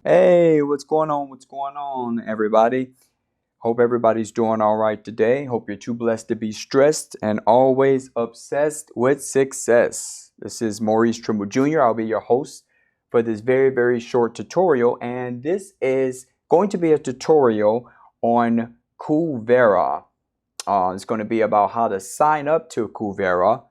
Hey, what's going on? What's going on, everybody? Hope everybody's doing all right today. Hope you're too blessed to be stressed and always obsessed with success. This is Maurice Trimble Jr. I'll be your host for this very, very short tutorial. And this is going to be a tutorial on KUVERA. It's going to be about how to sign up to KUVERA,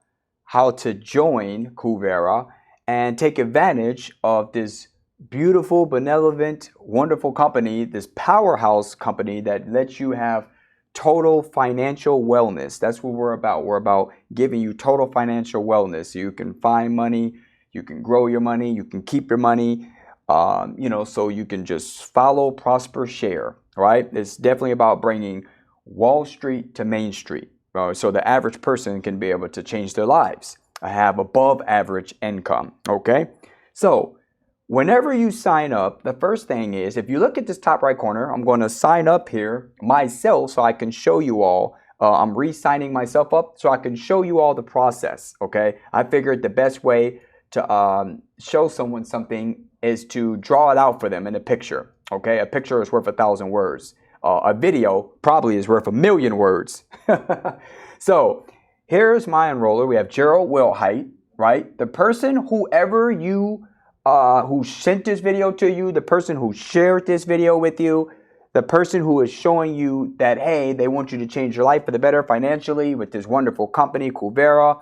how to join KUVERA, and take advantage of this beautiful, benevolent, wonderful company, this powerhouse company that lets you have total financial wellness. That's what we're about. We're about giving you total financial wellness. So you can find money, you can grow your money, you can keep your money, so you can just follow, prosper, share, right? It's definitely about bringing Wall Street to Main Street, so the average person can be able to change their lives, have above average income, okay? So whenever you sign up, the first thing is, if you look at this top right corner, I'm going to sign up here myself so I can show you all. I'm re-signing myself up so I can show you all the process, okay? I figured the best way to show someone something is to draw it out for them in a picture, okay? A picture is worth 1,000 words. A video probably is worth 1,000,000 words. So here's my enroller. We have Gerald Wilhite, right? The person, whoever you who sent this video to you, the person who shared this video with you, the person who is showing you that, hey, they want you to change your life for the better financially with this wonderful company, KUVERA.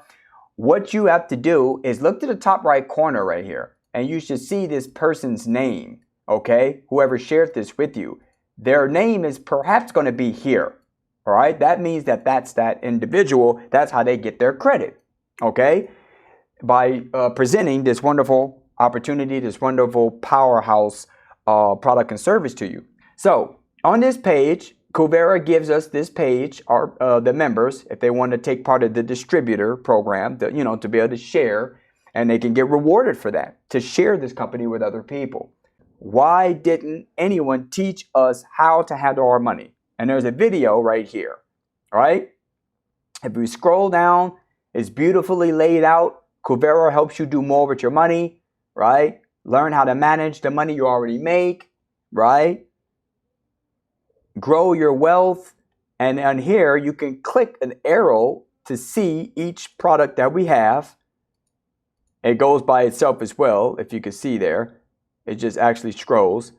What you have to do is look to the top right corner right here, and you should see this person's name, okay? Whoever shared this with you. Their name is perhaps going to be here, all right? That means that that's that individual. That's how they get their credit, okay? By presenting this wonderful opportunity, this wonderful powerhouse product and service to you. So on this page, KUVERA gives us this page, the members, if they want to take part of the distributor program, to be able to share, and they can get rewarded for that, to share this company with other people. Why didn't anyone teach us how to handle our money? And there's a video right here, all right? If we scroll down, it's beautifully laid out. KUVERA helps you do more with your money, right? Learn how to manage the money you already make, right? Grow your wealth. And on here, you can click an arrow to see each product that we have. It goes by itself as well, if you can see there. It just actually scrolls.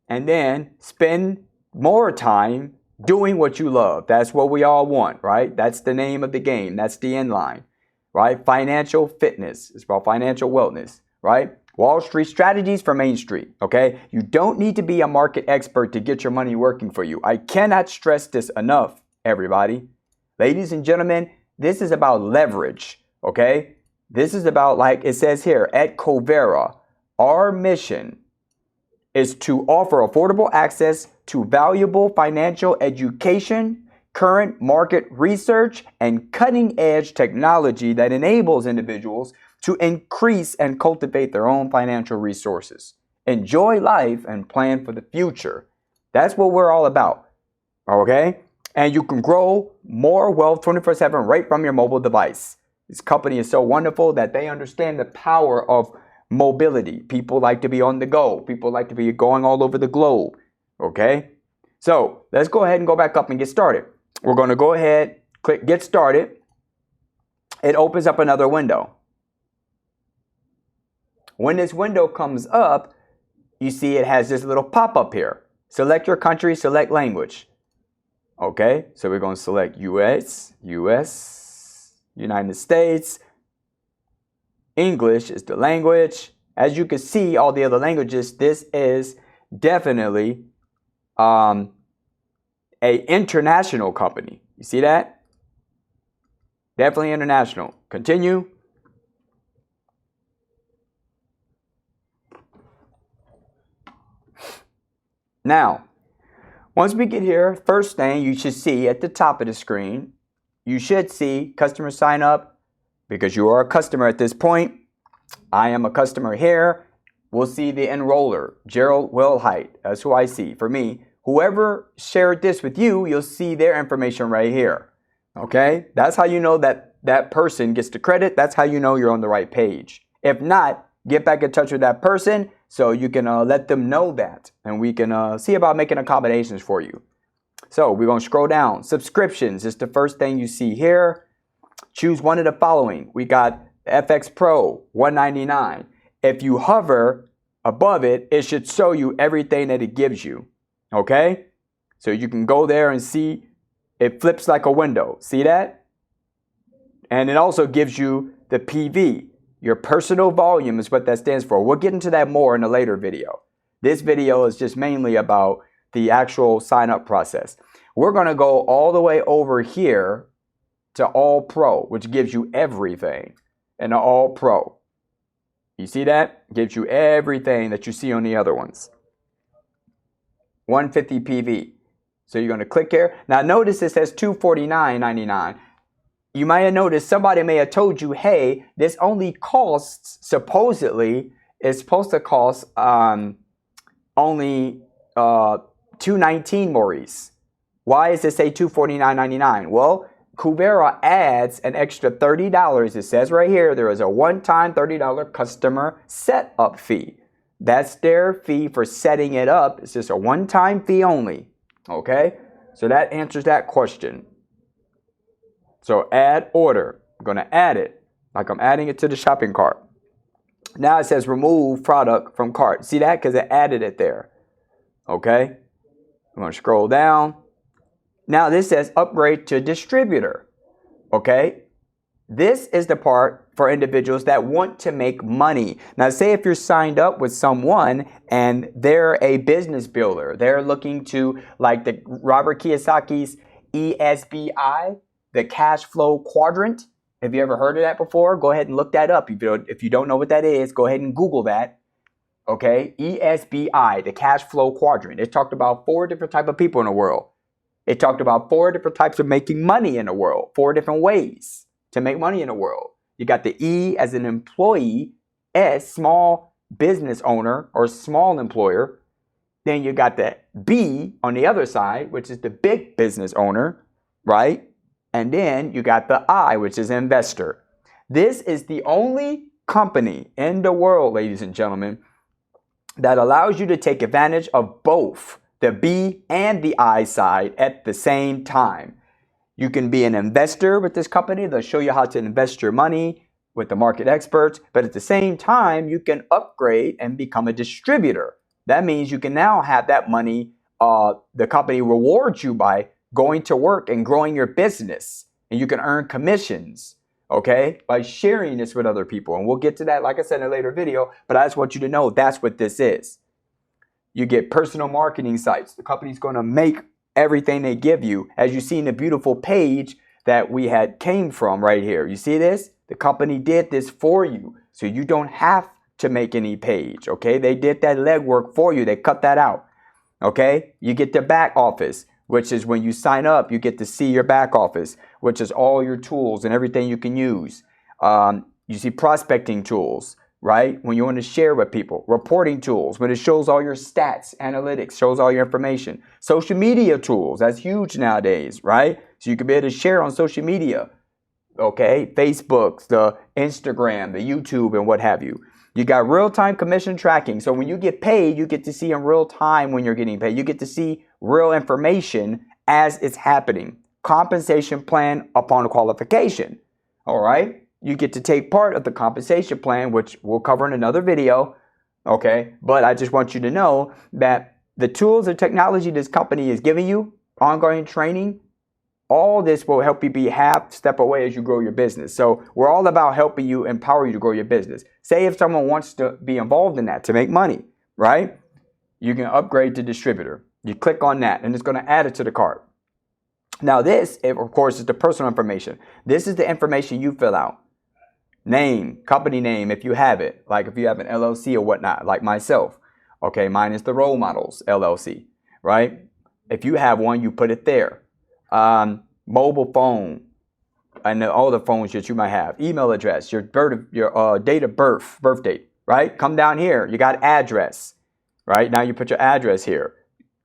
And then spend more time doing what you love. That's what we all want, right? That's the name of the game. That's the end line, right? Financial fitness. It's about financial wellness, right? Wall Street strategies for Main Street, okay? You don't need to be a market expert to get your money working for you. I cannot stress this enough, everybody. Ladies and gentlemen, this is about leverage, okay? This is about, like it says here, at KUVERA, our mission is to offer affordable access to valuable financial education, current market research, and cutting-edge technology that enables individuals to increase and cultivate their own financial resources, enjoy life, and plan for the future. That's what we're all about, okay? And you can grow more wealth 24/7 right from your mobile device. This company is so wonderful that they understand the power of mobility. People like to be on the go. People like to be going all over the globe, okay? So let's go ahead and go back up and get started. We're going to go ahead, click Get Started. It opens up another window. When this window comes up, you see it has this little pop-up here. Select your country, select language. Okay, so we're going to select US, United States. English is the language. As you can see, all the other languages, this is definitely an international company. You see that? Definitely international. Continue. Now, once we get here, first thing you should see at the top of the screen, you should see customer sign up. Because you are a customer at this point. I am a customer here. We'll see the enroller, Gerald Wilhite. That's who I see. For me, whoever shared this with you, you'll see their information right here. Okay? That's how you know that that person gets the credit. That's how you know you're on the right page. If not, get back in touch with that person so you can let them know that. And we can see about making accommodations for you. So we're going to scroll down. Subscriptions is the first thing you see here. Choose one of the following. We got FX Pro, $199. If you hover above it, it should show you everything that it gives you. Okay? So you can go there and see it flips like a window. See that? And it also gives you the PV. Your personal volume is what that stands for. We'll get into that more in a later video. This video is just mainly about the actual sign up process. We're going to go all the way over here to All Pro, which gives you everything in the All Pro. You see that? Gives you everything that you see on the other ones. 150 PV. So you're going to click here. Now notice it says $249.99. You might have noticed somebody may have told you, hey, this only costs, supposedly, it's supposed to cost only $219, Maurice. Why does it say $249.99? Well, KUVERA adds an extra $30. It says right here, there is a one-time $30 customer setup fee. That's their fee for setting it up. It's just a one-time fee only. Okay? So that answers that question. So add order. I'm going to add it like I'm adding it to the shopping cart. Now it says remove product from cart. See that? Because it added it there. Okay? I'm going to scroll down. Now this says upgrade to distributor. Okay? This is the part for individuals that want to make money. Now say if you're signed up with someone and they're a business builder. They're looking to, like the Robert Kiyosaki's ESBI, the cash flow quadrant. Have you ever heard of that before? Go ahead and look that up. If you don't know what that is, go ahead and Google that. Okay? ESBI, the cash flow quadrant. It talked about 4 different types of people in the world. It talked about 4 different types of making money in the world. 4 different ways to make money in the world. You got the E as an employee, S, small business owner or small employer. Then you got the B on the other side, which is the big business owner, right? And then you got the I, which is investor. This is the only company in the world, ladies and gentlemen, that allows you to take advantage of both the B and the I side at the same time. You can be an investor with this company. They'll show you how to invest your money with the market experts. But at the same time, you can upgrade and become a distributor. That means you can now have that money. The company rewards you by going to work and growing your business. And you can earn commissions, okay, by sharing this with other people. And we'll get to that, like I said, in a later video. But I just want you to know that's what this is. You get personal marketing sites. The company's going to make everything they give you. As you see in the beautiful page that we had came from right here. You see this? The company did this for you. So you don't have to make any page, okay? They did that legwork for you. They cut that out, okay? You get the back office, which is when you sign up, you get to see your back office, which is all your tools and everything you can use. You see prospecting tools, right? When you want to share with people. Reporting tools, when it shows all your stats, analytics, shows all your information. Social media tools, that's huge nowadays, right? So you can be able to share on social media, okay? Facebook, the Instagram, the YouTube, and what have you. You got real-time commission tracking. So when you get paid, you get to see in real time when you're getting paid. You get to see real information as it's happening. Compensation plan upon qualification. All right? You get to take part of the compensation plan, which we'll cover in another video. Okay? But I just want you to know that the tools and technology this company is giving you, ongoing training, all this will help you be half step away as you grow your business. So we're all about helping you, empower you to grow your business. Say if someone wants to be involved in that to make money, right? You can upgrade to distributor. You click on that and it's going to add it to the cart. Now this, of course, is the personal information. This is the information you fill out. Name, company name, if you have it. Like if you have an LLC or whatnot, like myself. Okay, mine is the Role Models LLC, right? If you have one, you put it there. Mobile phone and all the phones that you might have, email address, your date of birth, date, right? Come down here. You got address, right? Now you put your address here.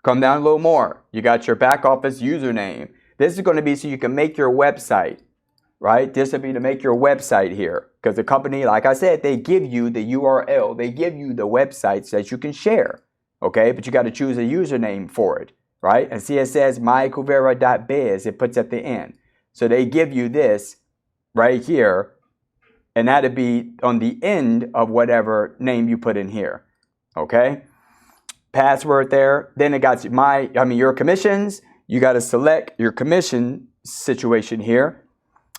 Come down a little more. You got your back office username. This is going to be so you can make your website. right? This would be to make your website here. Because the company, like I said, they give you the URL. They give you the websites that you can share, okay? But you got to choose a username for it, right? And see, it says mykuvera.biz. It puts at the end. So they give you this right here, and that'd be on the end of whatever name you put in here, okay? Password there. Then it got your commissions. You got to select your commission situation here,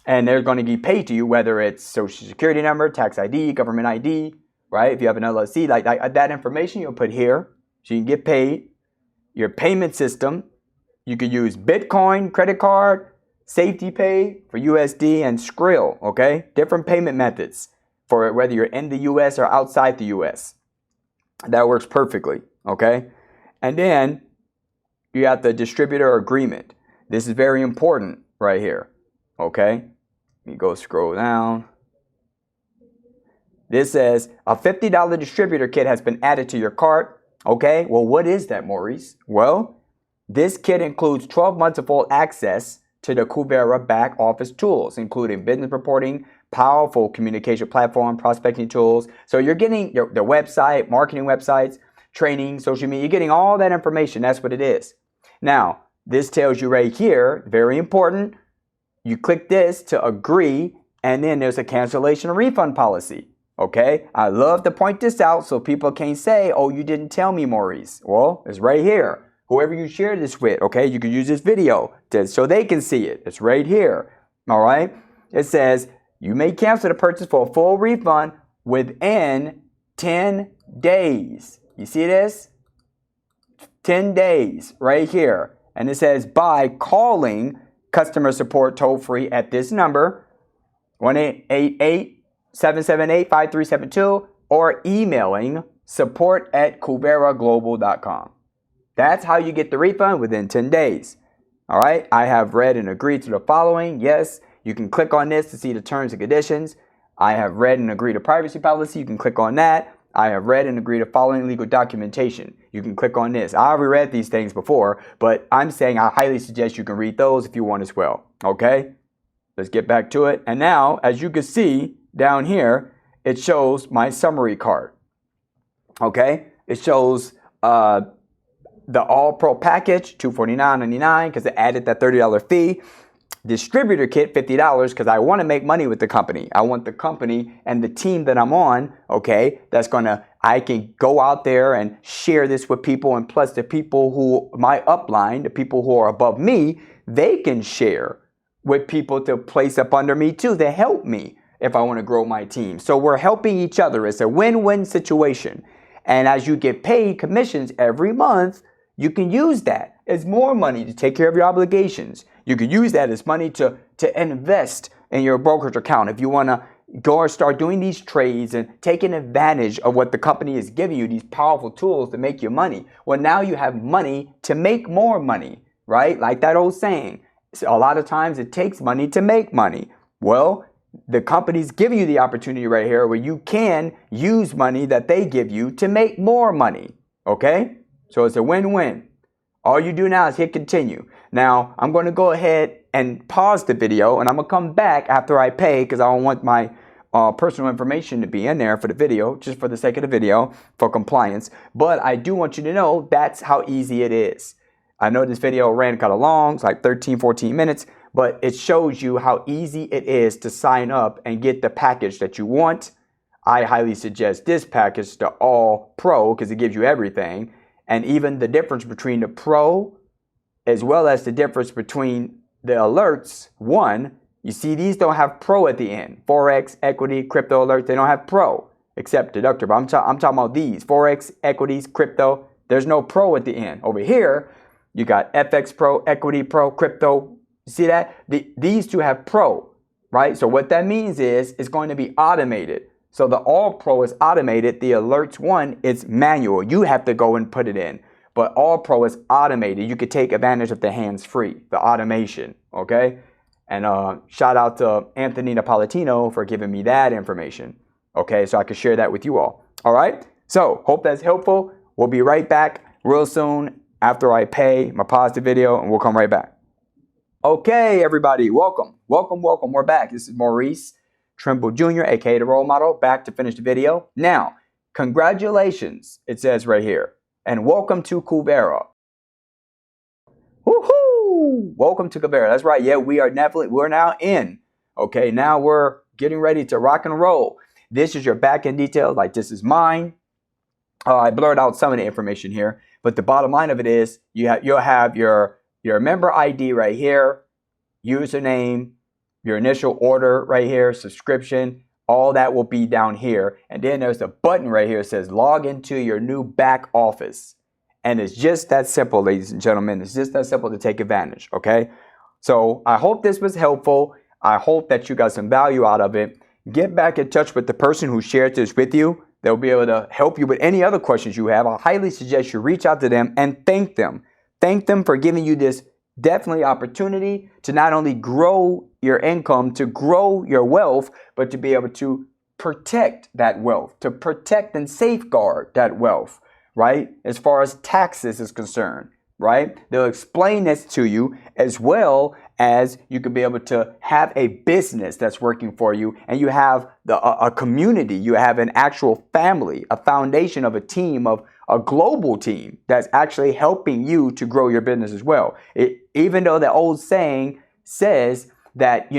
and they're going to be paid to you, whether it's social security number, tax ID, government ID, right? If you have an LLC, like that information you'll put here so you can get paid. Your payment system, you could use Bitcoin, credit card, Safety Pay for USD, and Skrill, okay? Different payment methods for whether you're in the US or outside the US. That works perfectly, okay? And then you got the distributor agreement. This is very important right here, okay? Let me go scroll down. This says a $50 distributor kit has been added to your cart. Okay, well, what is that, Maurice? Well, this kit includes 12 months of full access to the KUVERA back office tools, including business reporting, powerful communication platform, prospecting tools. So you're getting the website, marketing websites, training, social media. You're getting all that information. That's what it is. Now, this tells you right here, very important, you click this to agree, and then there's a cancellation or refund policy. Okay, I love to point this out so people can't say, oh, you didn't tell me, Maurice. Well, it's right here. Whoever you share this with, okay, you can use this video so they can see it. It's right here. All right. It says you may cancel the purchase for a full refund within 10 days. You see this? 10 days right here. And it says by calling customer support toll free at this number, 1-888-778-5372, or emailing support@kuveraglobal.com. That's how you get the refund within 10 days. All right. I have read and agreed to the following. Yes, you can click on this to see the terms and conditions. I have read and agreed to privacy policy. You can click on that. I have read and agreed to following legal documentation. You can click on this. I already read these things before, but I'm saying I highly suggest you can read those if you want as well. Okay. Let's get back to it. And now, as you can see down here, it shows my summary card. Okay, it shows the All Pro package, $249.99, because it added that $30 fee. Distributor kit, $50, because I want to make money with the company. I want the company and the team that I'm on, okay, I can go out there and share this with people, and plus the people who, my upline, the people who are above me, they can share with people to place up under me too, to help me if I want to grow my team. So we're helping each other. It's a win-win situation. And as you get paid commissions every month, you can use that as more money to take care of your obligations. You can use that as money to invest in your brokerage account. If you want to go and start doing these trades and taking advantage of what the company is giving you, these powerful tools to make you money. Well, now you have money to make more money, right? Like that old saying. A lot of times it takes money to make money. Well, the company's giving you the opportunity right here where you can use money that they give you to make more money. Okay? So it's a win-win. All you do now is hit continue. Now, I'm going to go ahead and pause the video, and I'm going to come back after I pay because I don't want my personal information to be in there for the video, just for the sake of the video, for compliance. But I do want you to know that's how easy it is. I know this video ran kind of long, it's like 13, 14 minutes, but it shows you how easy it is to sign up and get the package that you want. I highly suggest this package, the All Pro, because it gives you everything. And even the difference between the Pro as well as the difference between the alerts. One, you see these don't have Pro at the end. Forex, equity, crypto alerts, they don't have Pro except deductor. But I'm talking about these. Forex, equities, crypto, there's no Pro at the end. Over here, you got FX Pro, Equity Pro, Crypto. You see that? These two have Pro, right? So what that means is it's going to be automated. So the All Pro is automated. The Alerts one is manual. You have to go and put it in. But All Pro is automated. You could take advantage of the hands-free, the automation, okay? And shout out to Anthony Napolitano for giving me that information, okay? So I could share that with you all. All right? So hope that's helpful. We'll be right back real soon after I pay my positive video, and we'll come right back. Okay, everybody, welcome. We're back. This is Maurice Trimble Jr., aka the role model, back to finish the video. Now, congratulations, it says right here, and welcome to KUVERA. Woohoo! Welcome to KUVERA. That's right. Yeah, we're now in. Okay, now we're getting ready to rock and roll. This is your back-end details. Like, this is mine. I blurred out some of the information here, but the bottom line of it is you'll have your member ID right here, username, your initial order right here, subscription, all that will be down here. And then there's a button right here that says log into your new back office. And it's just that simple, ladies and gentlemen. It's just that simple to take advantage, okay? So I hope this was helpful. I hope that you got some value out of it. Get back in touch with the person who shared this with you. They'll be able to help you with any other questions you have. I highly suggest you reach out to them and thank them. Thank them for giving you this definitely opportunity to not only grow your income, to grow your wealth, but to be able to protect that wealth, to protect and safeguard that wealth, right? As far as taxes is concerned, right? They'll explain this to you, as well as you can be able to have a business that's working for you, and you have a community, you have an actual family, a foundation of a team, of a global team that's actually helping you to grow your business as well. Even though the old saying says that,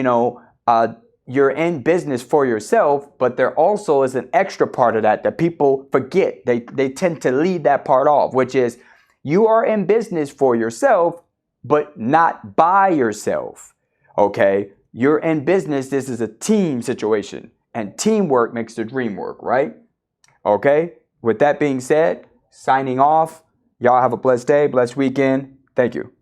you're in business for yourself, but there also is an extra part of that people forget. They tend to leave that part off, which is you are in business for yourself, but not by yourself, okay? You're in business. This is a team situation, and teamwork makes the dream work, right? Okay, with that being said, signing off. Y'all have a blessed day, blessed weekend. Thank you.